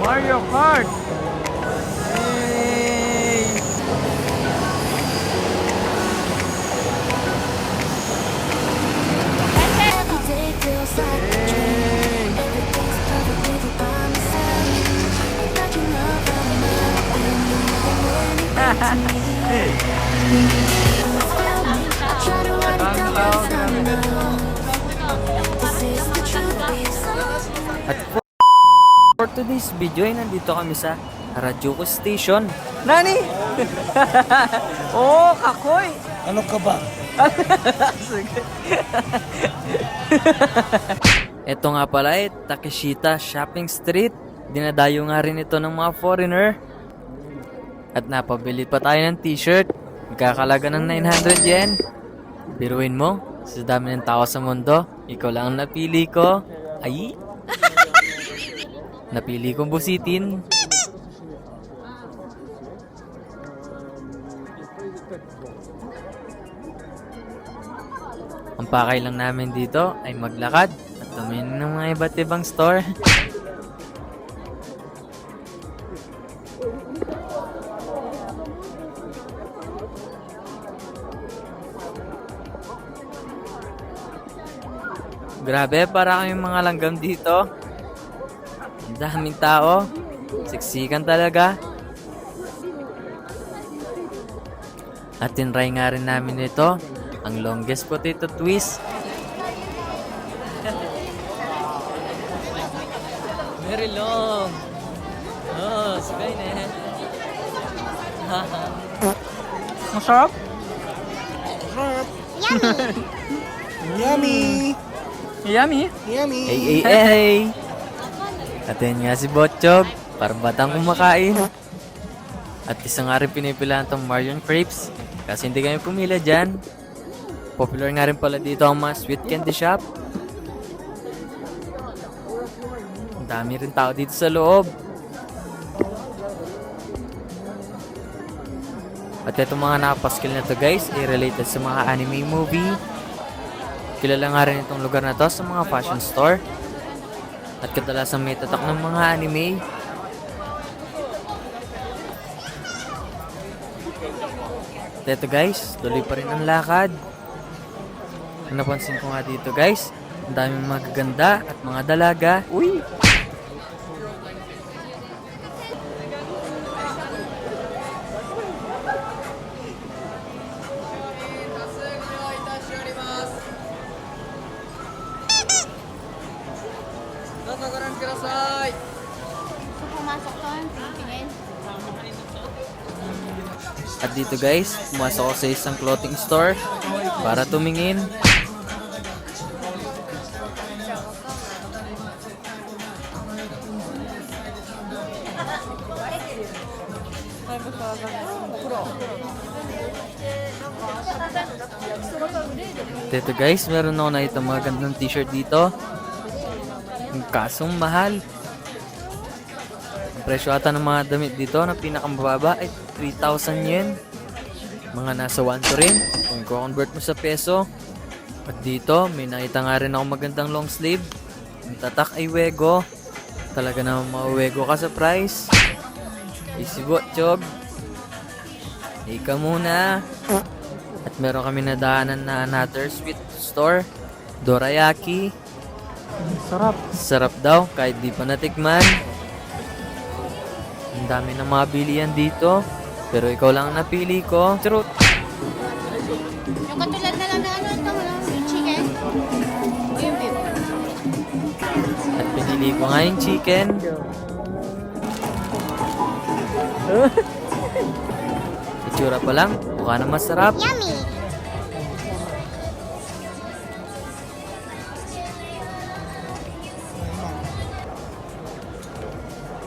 Mario Kart! Yay! At for today's video ay nandito kami sa Harajuku Station. Nani? Oh, kakoy! Ano ka ba? Ito nga pala ay Takeshita Shopping Street. Dinadayo nga rin ito ng mga foreigner. At napabili pa tayo ng t-shirt. Magkakalaga ng 900 yen. Biruin mo, sa dami ng tao sa mundo, ikaw lang ang napili ko. Ay! Napili kong busitin. Ang pakay lang namin dito ay maglakad at tumingin ng mga iba't ibang store. Grabe, para kaming mga langgam dito. Ang daming tao. Siksikan talaga. At tinry nga rin namin ito, ang longest potato twist. Very long. Oh, sabay na. Masarap? Yummy! Yummy. Yummy! Hey, hey, hey! At yan nga si Botchog, parang batang kumakain. At isa nga rin pinipilahan tong Marion Crepes, kasi hindi kami pumila dyan. Popular nga rin pala dito ang mga sweet candy shop. Ang dami rin tao dito sa loob. At itong mga nakapaskil na to guys, ay related sa mga anime movie. Kilala nga rin itong lugar na to sa mga fashion store. At kadalasan may tatak ng mga anime. At ito guys, tuloy pa rin ang lakad. Ang napansin ko nga dito guys, ang daming magaganda at mga dalaga. Uy! At dito guys, pumasok ako sa isang clothing store para tumingin. Dito guys, meron ako nakita mga gandang t-shirt dito. Ang kasong mahal. Ang presyo ata ng mga damit dito na pinakamababa ay 3,000 yen. Mga nasa 1 to rin kung i-convert mo sa peso. At dito, may nakita nga rin ako magandang long sleeve. Ang tatak ay Wego. Talaga naman mauwego ka sa price. Easy Botchog. Ika muna. At meron kami nadaanan na another sweet store. Dorayaki. Sarap. Sarap daw kahit di pa natikman. Ang dami ng mga bilihan dito. Pero ikaw lang ang napili ko. Truth. Yung katulad na lang na ano ito, yung chicken. O yung beef. At pinili ko nga yung chicken. Itsura pa lang, mukha na masarap. Yummy!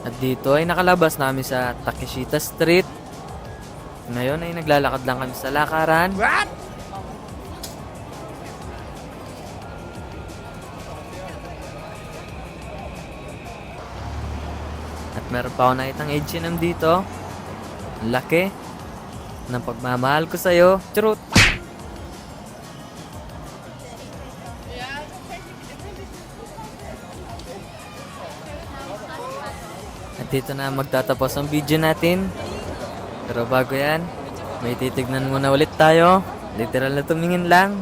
At dito ay nakalabas namin sa Takeshita Street. Ngayon ay naglalakad lang kami sa lakaran. What? At meron pa ako nakitang H&M dito. Ang laki ng pagmamahal ko sa'yo. Truth. At dito na magtatapos ang video natin. Pero bago yan, may titignan muna ulit tayo. Literal na tumingin lang.